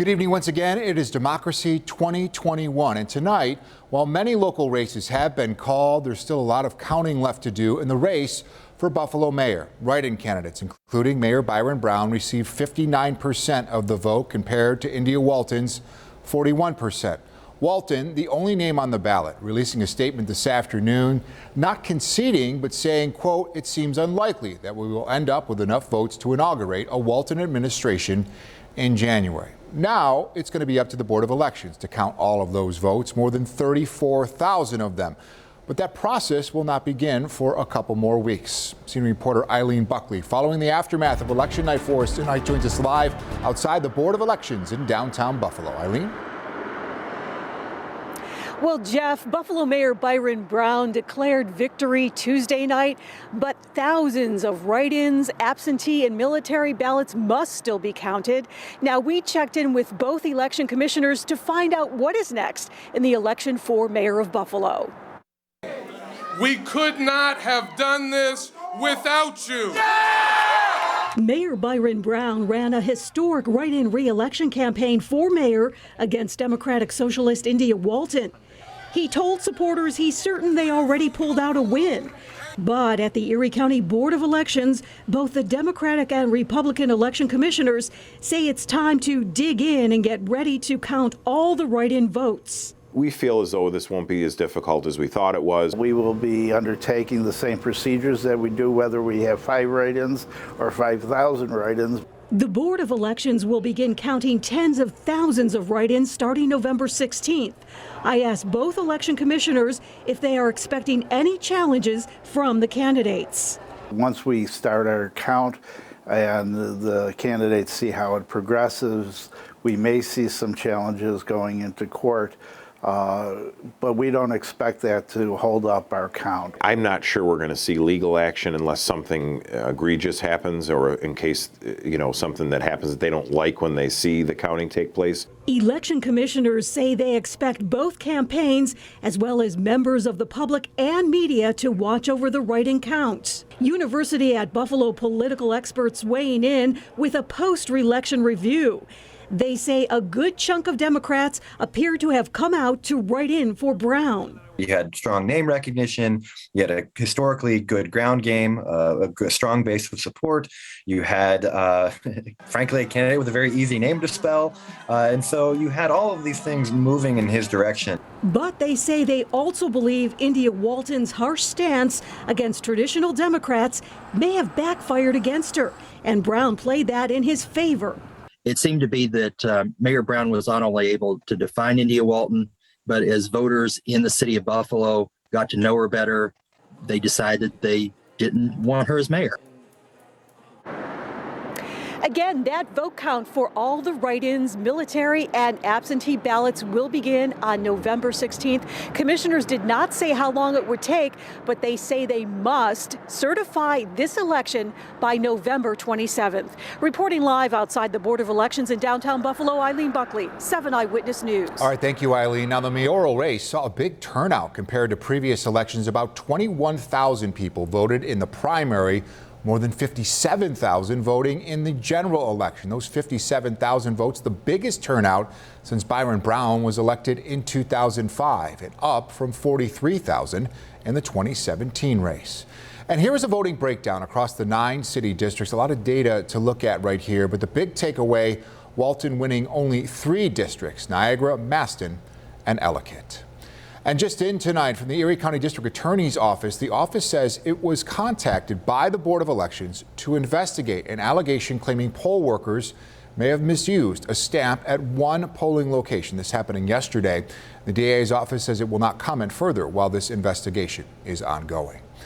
Good evening once again. It is Democracy 2021. And tonight, while many local races have been called, there's still a lot of counting left to do in the race for Buffalo mayor. Write-in candidates, including Mayor Byron Brown, received 59% of the vote compared to India Walton's 41%. Walton, the only name on the ballot, releasing a statement this afternoon, not conceding, but saying, quote, "It seems unlikely that we will end up with enough votes to inaugurate a Walton administration in January." Now it's going to be up to the Board of Elections to count all of those votes, more than 34,000 of them. But that process will not begin for a couple more weeks. Senior reporter Eileen Buckley, following the aftermath of election night for us tonight, joins us live outside the Board of Elections in downtown Buffalo. Eileen? Well, Jeff, Buffalo Mayor Byron Brown declared victory Tuesday night, but thousands of write-ins, absentee and military ballots must still be counted. Now, we checked in with both election commissioners to find out what is next in the election for mayor of Buffalo. We could not have done this without you. Mayor Byron Brown ran a historic write-in re-election campaign for mayor against Democratic Socialist India Walton. He told supporters he's certain they already pulled out a win. But at the Erie County Board of Elections, both the Democratic and Republican election commissioners say it's time to dig in and get ready to count all the write-in votes. We feel as though this won't be as difficult as we thought it was. We will be undertaking the same procedures that we do whether we have 5 write-ins or 5,000 write-ins. The Board of Elections will begin counting tens of thousands of write-ins starting November 16th. I asked both election commissioners if they are expecting any challenges from the candidates. Once we start our count and the candidates see how it progresses, we may see some challenges going into court. But we don't expect that to hold up our count. I'm not sure we're going to see legal action unless something egregious happens, or in case, something that happens that they don't like when they see the counting take place. Election commissioners say they expect both campaigns, as well as members of the public and media, to watch over the write-in count. University at Buffalo political experts weighing in with a post-election review. They say a good chunk of Democrats appear to have come out to write in for Brown. You had strong name recognition, you had a historically good ground game, a strong base of support. You had, frankly, a candidate with a very easy name to spell. And so you had all of these things moving in his direction. But they say they also believe India Walton's harsh stance against traditional Democrats may have backfired against her, and Brown played that in his favor. It seemed to be that Mayor Brown was not only able to define India Walton, but as voters in the city of Buffalo got to know her better, they decided they didn't want her as mayor. Again, that vote count for all the write-ins, military and absentee ballots will begin on November 16th. Commissioners did not say how long it would take, but they say they must certify this election by November 27th. Reporting live outside the Board of Elections in downtown Buffalo, Eileen Buckley, 7 Eyewitness News. All right, thank you, Eileen. Now, the mayoral race saw a big turnout compared to previous elections. About 21,000 people voted in the primary, more than 57,000 voting in the general election. Those 57,000 votes, the biggest turnout since Byron Brown was elected in 2005, and up from 43,000 in the 2017 race. And here is a voting breakdown across the 9 city districts. A lot of data to look at right here, but the big takeaway, Walton winning only 3 districts: Niagara, Maston, and Ellicott. And just in tonight from the Erie County District Attorney's Office, the office says it was contacted by the Board of Elections to investigate an allegation claiming poll workers may have misused a stamp at one polling location. This happening yesterday. The DA's office says it will not comment further while this investigation is ongoing.